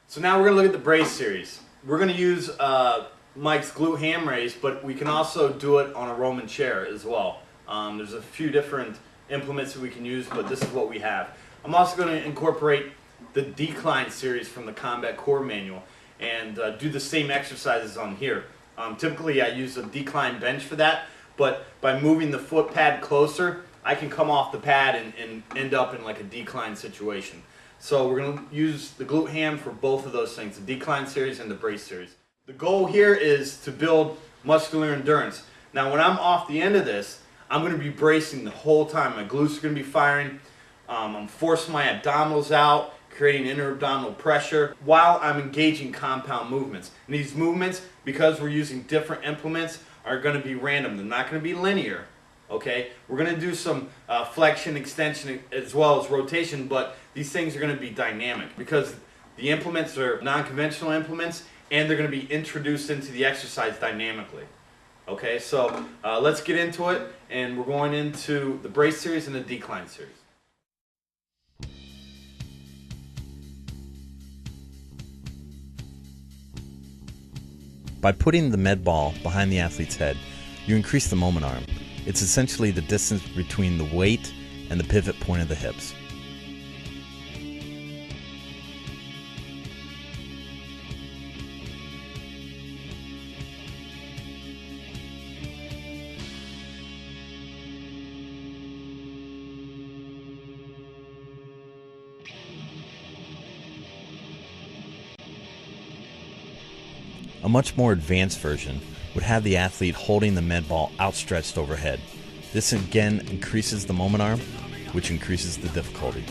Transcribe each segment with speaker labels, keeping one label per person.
Speaker 1: So now we're going to look at the brace series. We're going to use Mike's glute ham raise, but we can also do it on a Roman chair as well. There's a few different implements that we can use, but this is what we have. I'm also going to incorporate the decline series from the Combat Core manual and do the same exercises on here. Typically I use a decline bench for that, but by moving the foot pad closer, I can come off the pad and end up in like a decline situation. So we're going to use the glute ham for both of those things, the decline series and the brace series. The goal here is to build muscular endurance. Now when I'm off the end of this, I'm going to be bracing the whole time. My glutes are going to be firing. I'm forcing my abdominals out, creating inter-abdominal pressure while I'm engaging compound movements. And these movements, because we're using different implements, are going to be random. They're not going to be linear. Okay, we're going to do some flexion, extension, as well as rotation, but these things are going to be dynamic because the implements are non-conventional implements and they're going to be introduced into the exercise dynamically. Okay, so let's get into it, and we're going into the brace series and the decline series.
Speaker 2: By putting the med ball behind the athlete's head, you increase the moment arm. It's essentially the distance between the weight and the pivot point of the hips. A much more advanced version would have the athlete holding the med ball outstretched overhead. This again increases the moment arm, which increases the difficulty.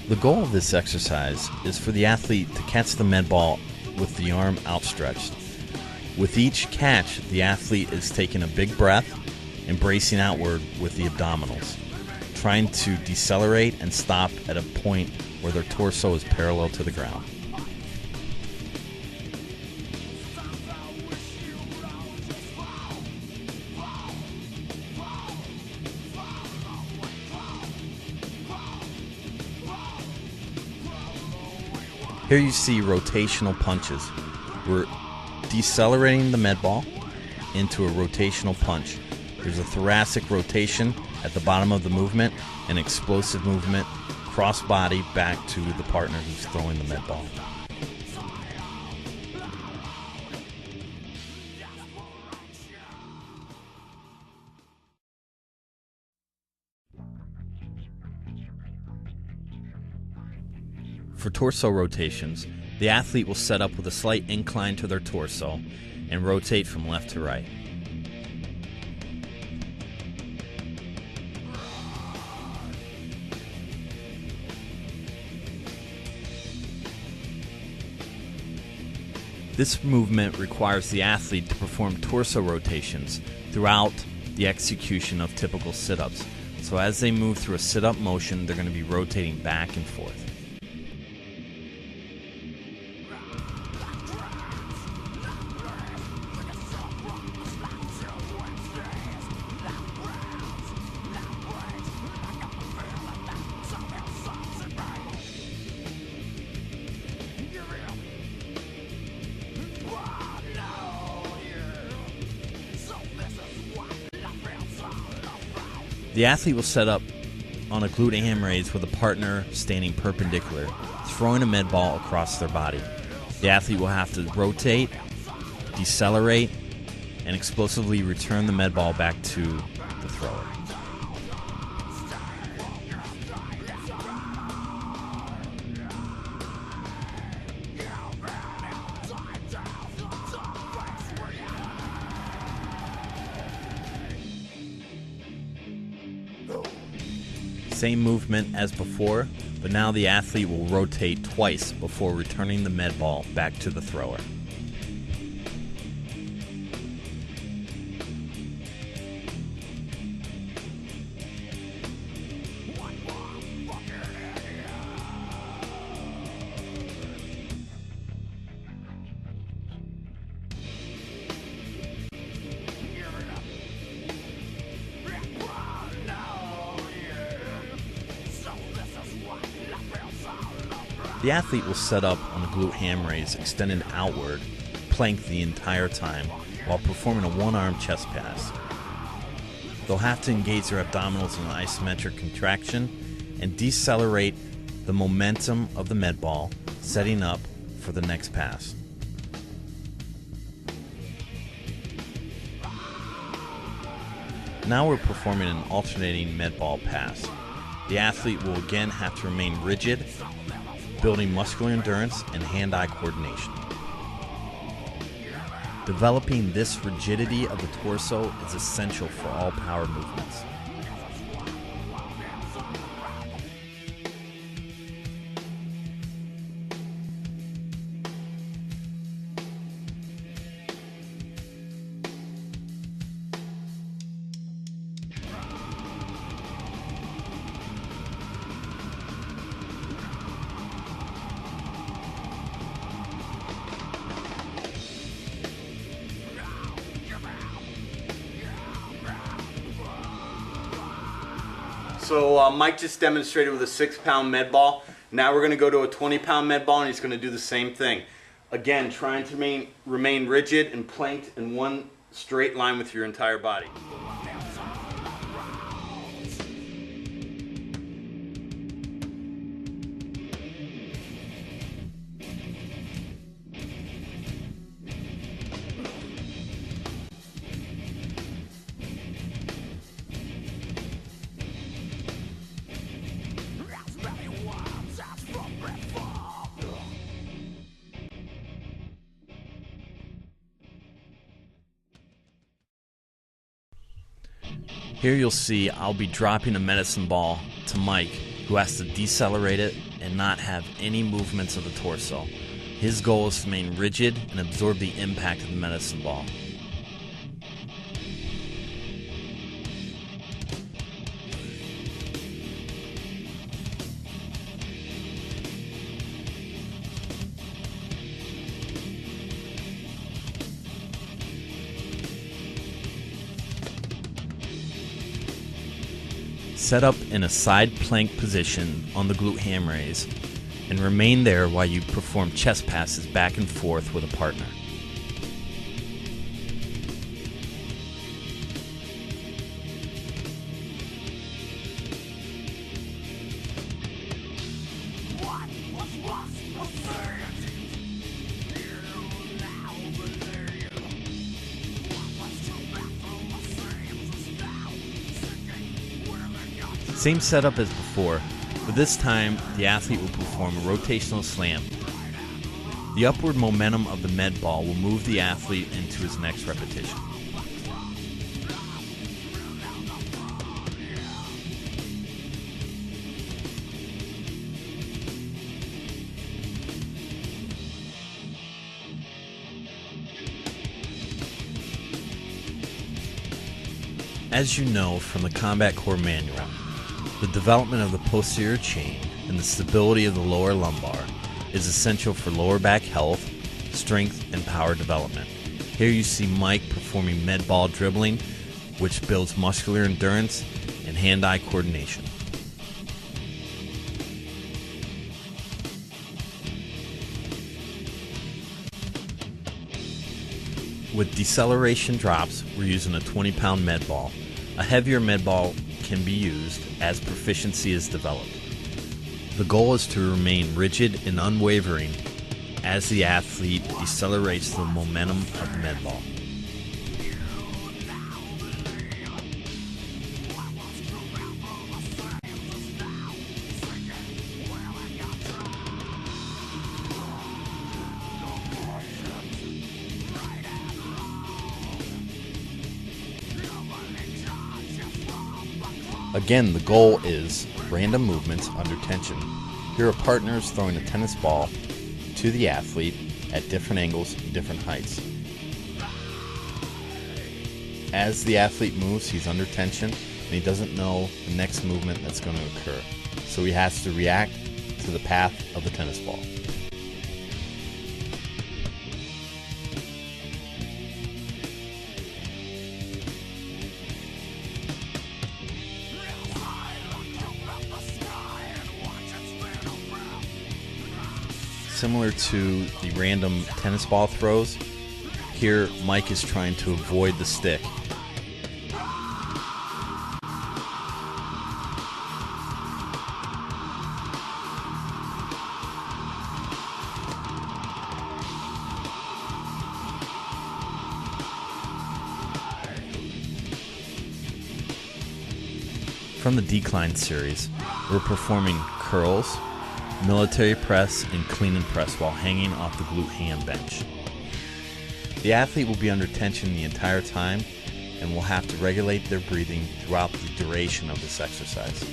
Speaker 2: The goal of this exercise is for the athlete to catch the med ball with the arm outstretched. With each catch, the athlete is taking a big breath and bracing outward with the abdominals, trying to decelerate and stop at a point where their torso is parallel to the ground. Here you see rotational punches. We're decelerating the med ball into a rotational punch. There's a thoracic rotation at the bottom of the movement, an explosive movement cross body back to the partner who's throwing the med ball. For torso rotations, the athlete will set up with a slight incline to their torso and rotate from left to right. This movement requires the athlete to perform torso rotations throughout the execution of typical sit-ups. So as they move through a sit-up motion, they're going to be rotating back and forth. The athlete will set up on a glute ham raise with a partner standing perpendicular, throwing a med ball across their body. The athlete will have to rotate, decelerate, and explosively return the med ball back to the thrower. Same movement as before, but now the athlete will rotate twice before returning the med ball back to the thrower. The athlete will set up on the glute ham raise extended outward, plank the entire time while performing a one-arm chest pass. They'll have to engage their abdominals in an isometric contraction and decelerate the momentum of the med ball, setting up for the next pass. Now we're performing an alternating med ball pass. The athlete will again have to remain rigid, building muscular endurance and hand-eye coordination. Developing this rigidity of the torso is essential for all power movements.
Speaker 1: So Mike just demonstrated with a 6-pound med ball. Now we're going to go to a 20-pound med ball, and he's going to do the same thing. Again, trying to remain rigid and planked in one straight line with your entire body.
Speaker 2: Here you'll see I'll be dropping a medicine ball to Mike, who has to decelerate it and not have any movements of the torso. His goal is to remain rigid and absorb the impact of the medicine ball. Set up in a side plank position on the glute ham raise and remain there while you perform chest passes back and forth with a partner. Same setup as before, but this time the athlete will perform a rotational slam. The upward momentum of the med ball will move the athlete into his next repetition. As you know from the Combat Core Manual, the development of the posterior chain and the stability of the lower lumbar is essential for lower back health, strength, and power development. Here you see Mike performing med ball dribbling, which builds muscular endurance and hand-eye coordination. With deceleration drops, we're using a 20-pound med ball. A heavier med ball can be used as proficiency is developed. The goal is to remain rigid and unwavering as the athlete decelerates the momentum of the med ball. Again, the goal is random movements under tension. Here are partners throwing a tennis ball to the athlete at different angles and different heights. As the athlete moves, he's under tension and he doesn't know the next movement that's going to occur. So he has to react to the path of the tennis ball. Similar to the random tennis ball throws, here Mike is trying to avoid the stick. From the decline series, we're performing curls, military press, and clean and press while hanging off the glute ham bench. The athlete will be under tension the entire time and will have to regulate their breathing throughout the duration of this exercise.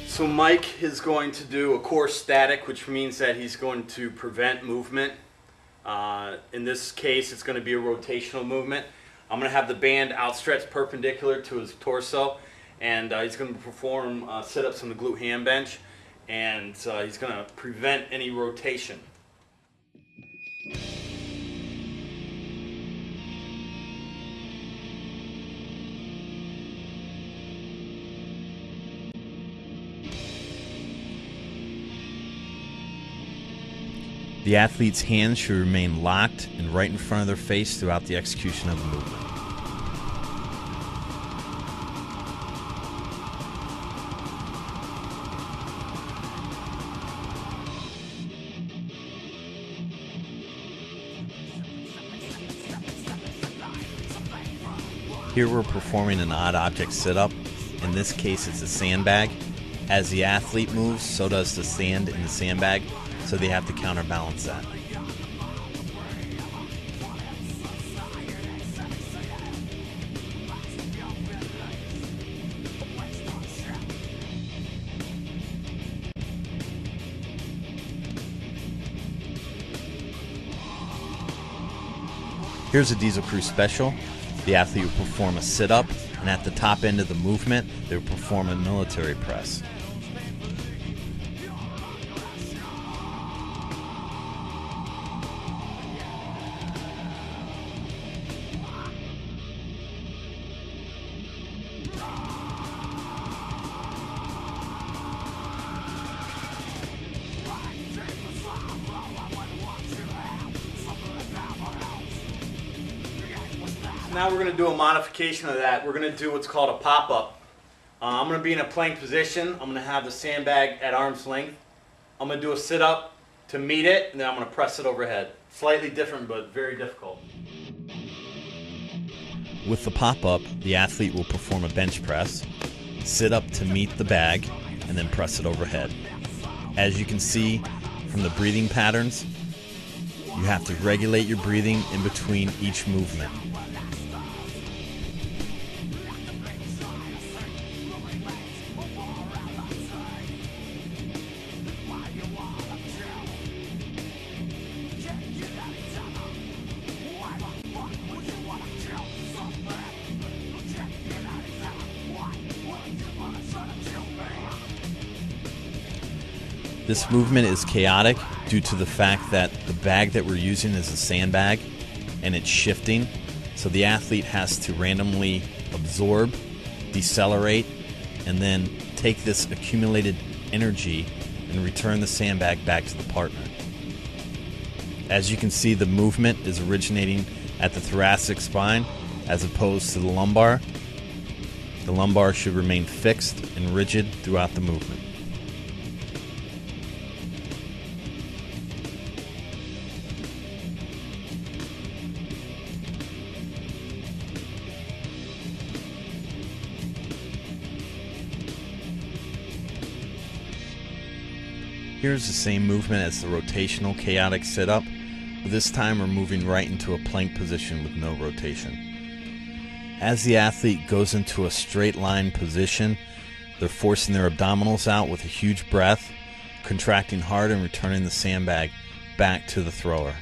Speaker 1: So Mike is going to do a core static, which means that he's going to prevent movement. In this case, it's going to be a rotational movement. I'm going to have the band outstretched perpendicular to his torso, and he's going to perform sit-ups on the glute ham bench, and he's going to prevent any rotation.
Speaker 2: The athlete's hands should remain locked and right in front of their face throughout the execution of the movement. Here we're performing an odd object sit-up. In this case it's a sandbag. As the athlete moves, so does the sand in the sandbag, so they have to counterbalance that. Here's a Diesel Crew special. The athlete will perform a sit-up, and at the top end of the movement, they will perform a military press.
Speaker 1: Now we're going to do a modification of that. We're going to do what's called a pop-up. I'm going to be in a plank position. I'm going to have the sandbag at arm's length. I'm going to do a sit-up to meet it, and then I'm going to press it overhead. Slightly different, but very difficult.
Speaker 2: With the pop-up, the athlete will perform a bench press, sit up to meet the bag, and then press it overhead. As you can see from the breathing patterns, you have to regulate your breathing in between each movement. This movement is chaotic due to the fact that the bag that we're using is a sandbag and it's shifting, so the athlete has to randomly absorb, decelerate, and then take this accumulated energy and return the sandbag back to the partner. As you can see, the movement is originating at the thoracic spine as opposed to the lumbar. The lumbar should remain fixed and rigid throughout the movement. Here's the same movement as the rotational chaotic sit-up, but this time we're moving right into a plank position with no rotation. As the athlete goes into a straight line position, they're forcing their abdominals out with a huge breath, contracting hard and returning the sandbag back to the thrower.